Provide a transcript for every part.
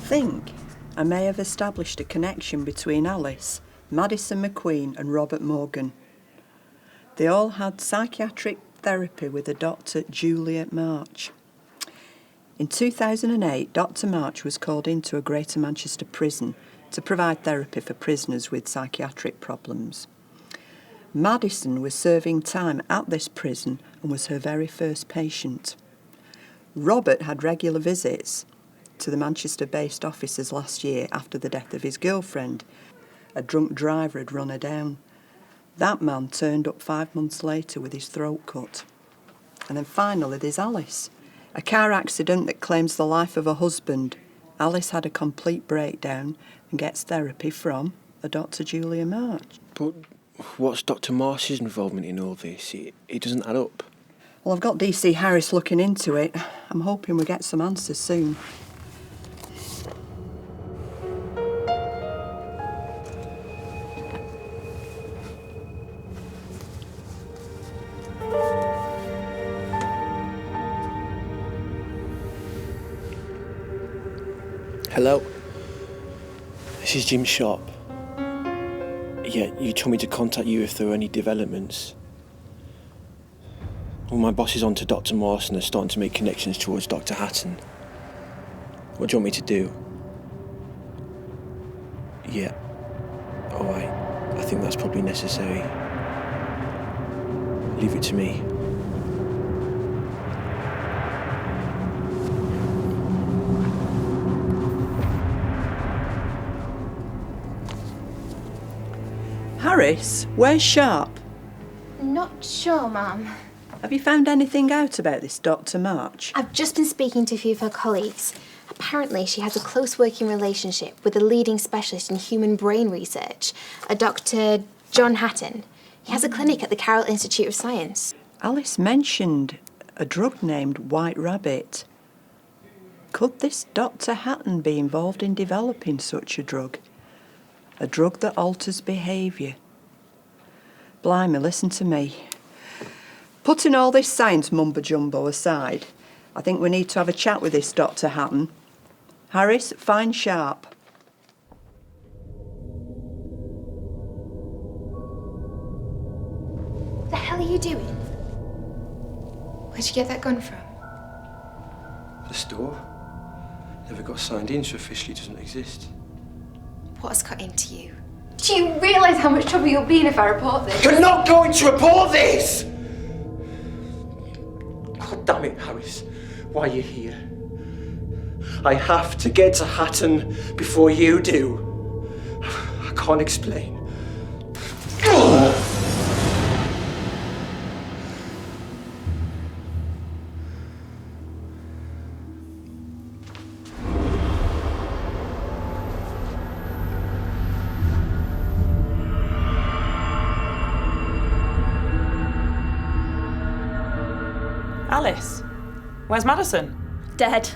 think I may have established a connection between Alice, Madison McQueen and Robert Morgan. They all had psychiatric therapy with a Dr. Juliet March. In 2008, Dr. March was called into a Greater Manchester prison to provide therapy for prisoners with psychiatric problems. Madison was serving time at this prison and was her very first patient. Robert had regular visits to the Manchester-based officers last year after the death of his girlfriend. A drunk driver had run her down. That man turned up 5 months later with his throat cut. And then finally there's Alice. A car accident that claims the life of her husband. Alice had a complete breakdown and gets therapy from a Dr. Julia March. But what's Dr. Marsh's involvement in all this? It doesn't add up. Well, I've got DC Harris looking into it. I'm hoping we get some answers soon. Hello? This is Jim's shop. Yeah, you told me to contact you if there were any developments. Well, my boss is on to Dr. Morse and they're starting to make connections towards Dr. Hatten. What do you want me to do? Yeah. All right. I think that's probably necessary. Leave it to me. Harris, where's Sharp? Not sure, Mum. Have you found anything out about this Dr. March? I've just been speaking to a few of her colleagues. Apparently, she has a close working relationship with a leading specialist in human brain research, a Dr. John Hatten. He has a clinic at the Carroll Institute of Science. Alice mentioned a drug named White Rabbit. Could this Dr. Hatten be involved in developing such a drug? A drug that alters behaviour. Blimey, listen to me. Putting all this science mumbo-jumbo aside, I think we need to have a chat with this Dr. Hatten. Harris, find Sharp. What the hell are you doing? Where'd you get that gun from? The store? Never got signed in, so officially doesn't exist. What has got into you? Do you realise how much trouble you'll be in if I report this? You're not going to report this! God damn it, Harris. Why are you here? I have to get to Hatten before you do. I can't explain. Alice, where's Madison? Dead.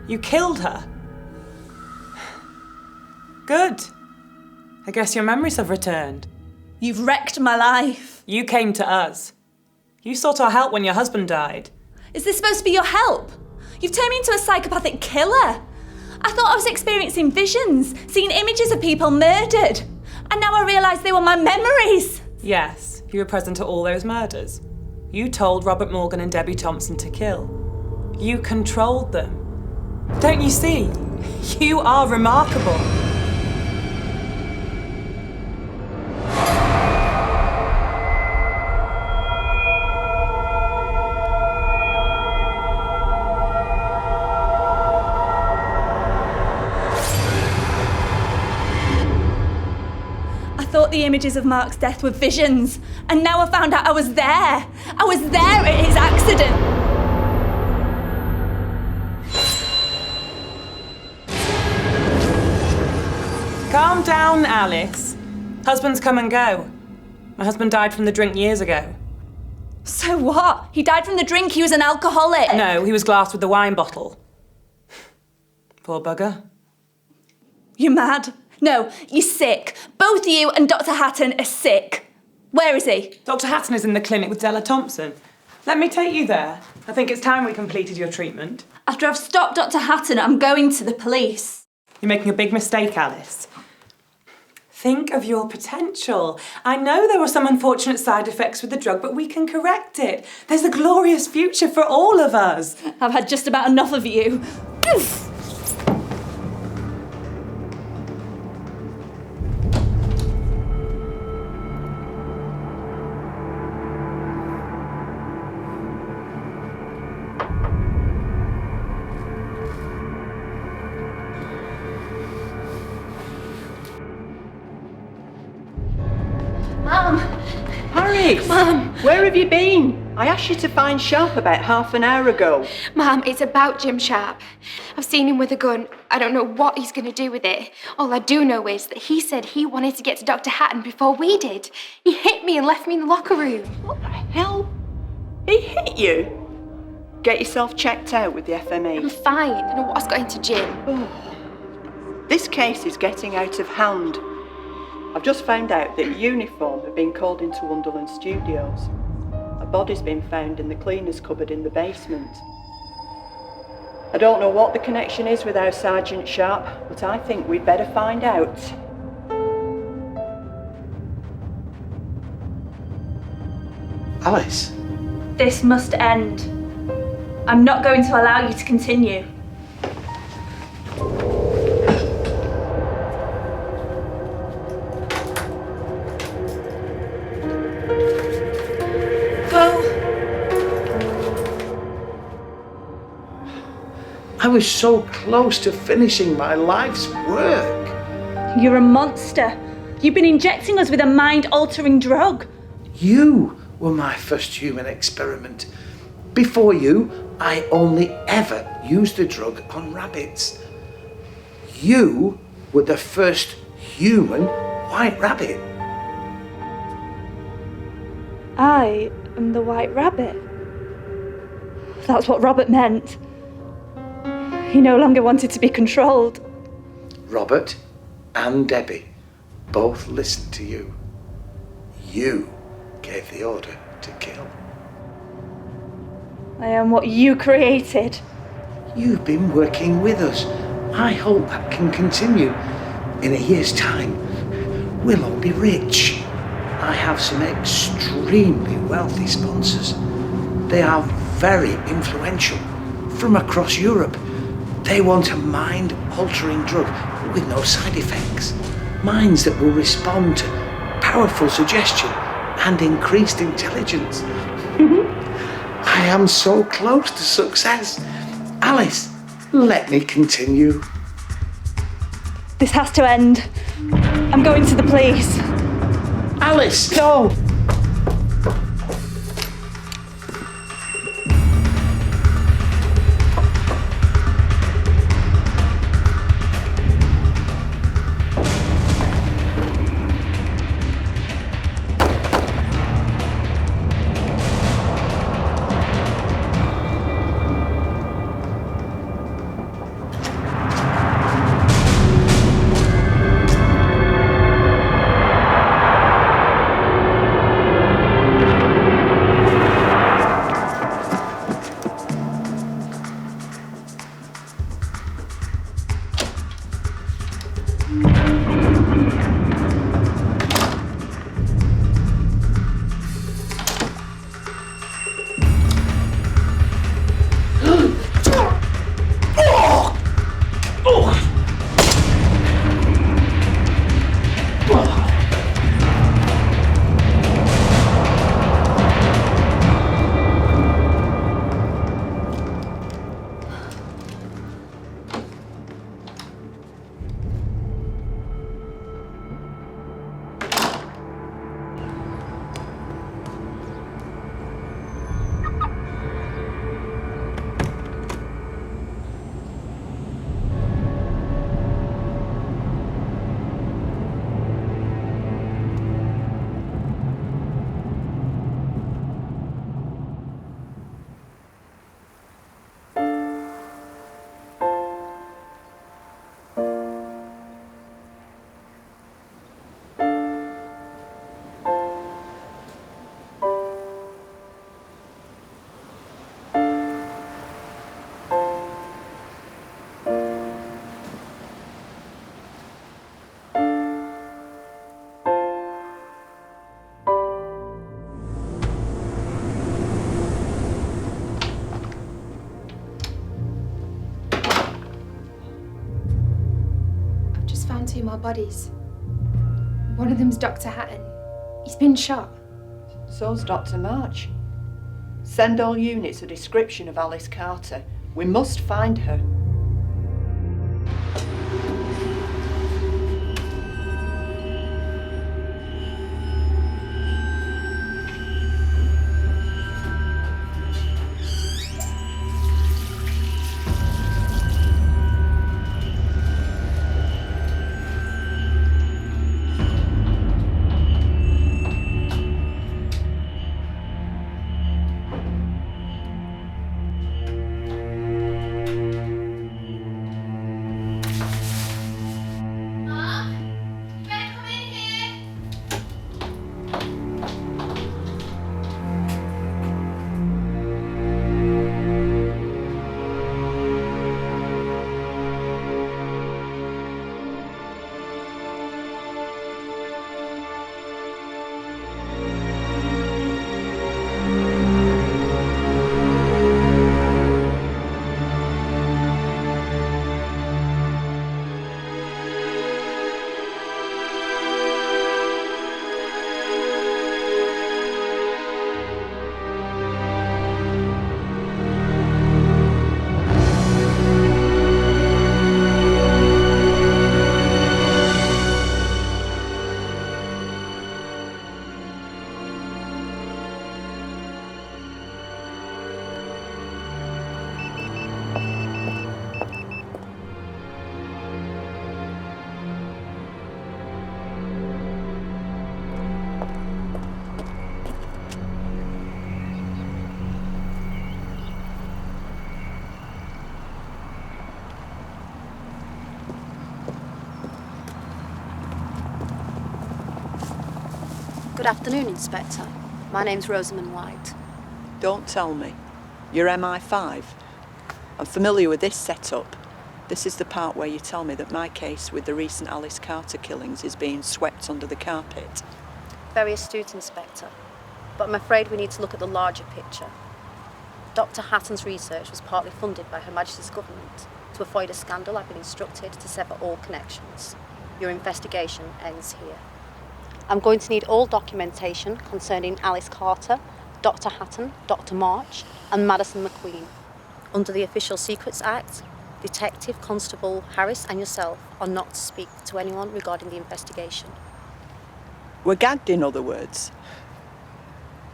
You killed her? Good. I guess your memories have returned. You've wrecked my life. You came to us. You sought our help when your husband died. Is this supposed to be your help? You've turned me into a psychopathic killer. I thought I was experiencing visions, seeing images of people murdered. And now I realise they were my memories. Yes, you were present at all those murders. You told Robert Morgan and Debbie Thompson to kill. You controlled them. Don't you see? You are remarkable. I thought the images of Mark's death were visions, and now I found out I was there. I was there at his accident. Calm down, Alice. Husbands come and go. My husband died from the drink years ago. So what? He died from the drink, he was an alcoholic. No, he was glassed with the wine bottle. Poor bugger. You're mad. No, you're sick. Both of you and Dr. Hatten are sick. Where is he? Dr. Hatten is in the clinic with Della Thompson. Let me take you there. I think it's time we completed your treatment. After I've stopped Dr. Hatten, I'm going to the police. You're making a big mistake, Alice. Think of your potential. I know there were some unfortunate side effects with the drug, but we can correct it. There's a glorious future for all of us. I've had just about enough of you. Mum! Harry! Mum! Where have you been? I asked you to find Sharp about half an hour ago. Mum, it's about Jim Sharp. I've seen him with a gun. I don't know what he's going to do with it. All I do know is that he said he wanted to get to Dr. Hatten before we did. He hit me and left me in the locker room. What the hell? He hit you? Get yourself checked out with the I'm FME. fine. I don't know what's got into Jim. This case is getting out of hand. I've just found out that uniform have been called into Wonderland Studios. A body's been found in the cleaner's cupboard in the basement. I don't know what the connection is with our Sergeant Sharp, but I think we'd better find out. Alice? This must end. I'm not going to allow you to continue. I was so close to finishing my life's work. You're a monster. You've been injecting us with a mind-altering drug. You were my first human experiment. Before you, I only ever used the drug on rabbits. You were the first human white rabbit. I am the White Rabbit. That's what Robert meant. He no longer wanted to be controlled. Robert and Debbie both listened to you. You gave the order to kill. I am what you created. You've been working with us. I hope that can continue. In a year's time, we'll all be rich. I have some extremely wealthy sponsors. They are very influential from across Europe. They want a mind-altering drug with no side effects. Minds that will respond to powerful suggestion and increased intelligence. I am so close to success. Alice, let me continue. This has to end. I'm going to the police. Alice, no! 2 more bodies. One of them's Dr. Hatten. He's been shot. So's Dr. March. Send all units a description of Alice Carter. We must find her. Good afternoon, Inspector. My name's Rosamund White. Don't tell me. You're MI5. I'm familiar with this setup. This is the part where you tell me that my case with the recent Alice Carter killings is being swept under the carpet. Very astute, Inspector. But I'm afraid we need to look at the larger picture. Dr. Hatton's research was partly funded by Her Majesty's government. To avoid a scandal, I've been instructed to sever all connections. Your investigation ends here. I'm going to need all documentation concerning Alice Carter, Dr. Hatten, Dr. March, and Madison McQueen. Under the Official Secrets Act, Detective Constable Harris and yourself are not to speak to anyone regarding the investigation. We're gagged, in other words.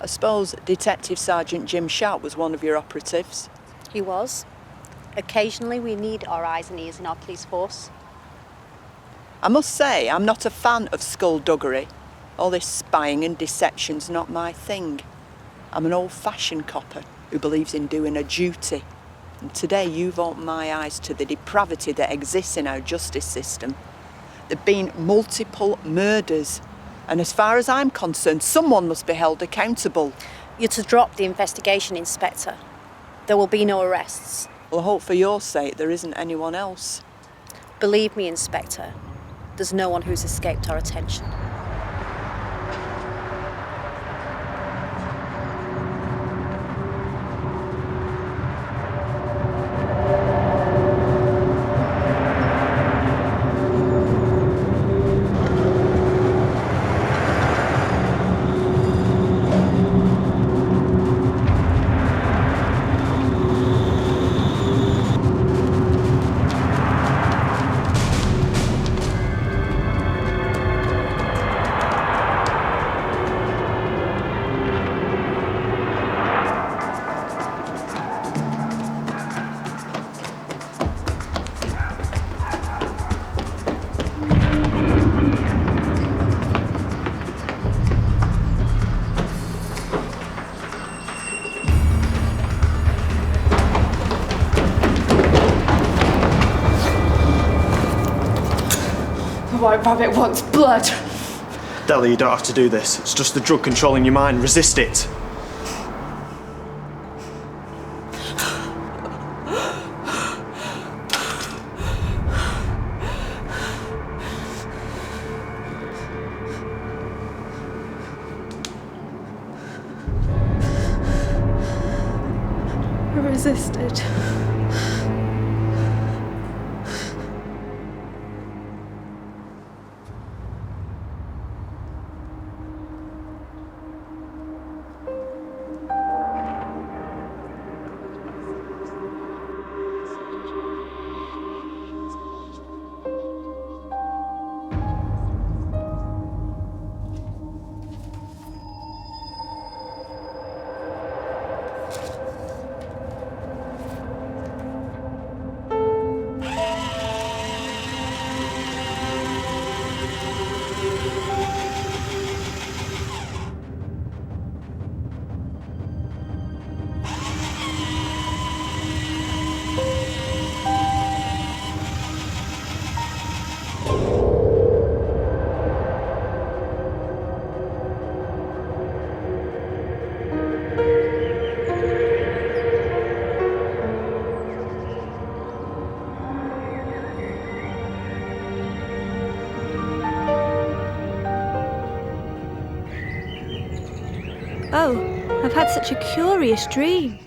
I suppose Detective Sergeant Jim Sharp was one of your operatives. He was. Occasionally we need our eyes and ears in our police force. I must say, I'm not a fan of skullduggery. All this spying and deception's not my thing. I'm an old-fashioned copper who believes in doing a duty. And today you've opened my eyes to the depravity that exists in our justice system. There've been multiple murders. And as far as I'm concerned, someone must be held accountable. You're to drop the investigation, Inspector. There will be no arrests. Well, I hope for your sake there isn't anyone else. Believe me, Inspector, there's no one who's escaped our attention. The White Rabbit wants blood. Della, you don't have to do this. It's just the drug controlling your mind. Resist it. I resisted. Oh, I've had such a curious dream.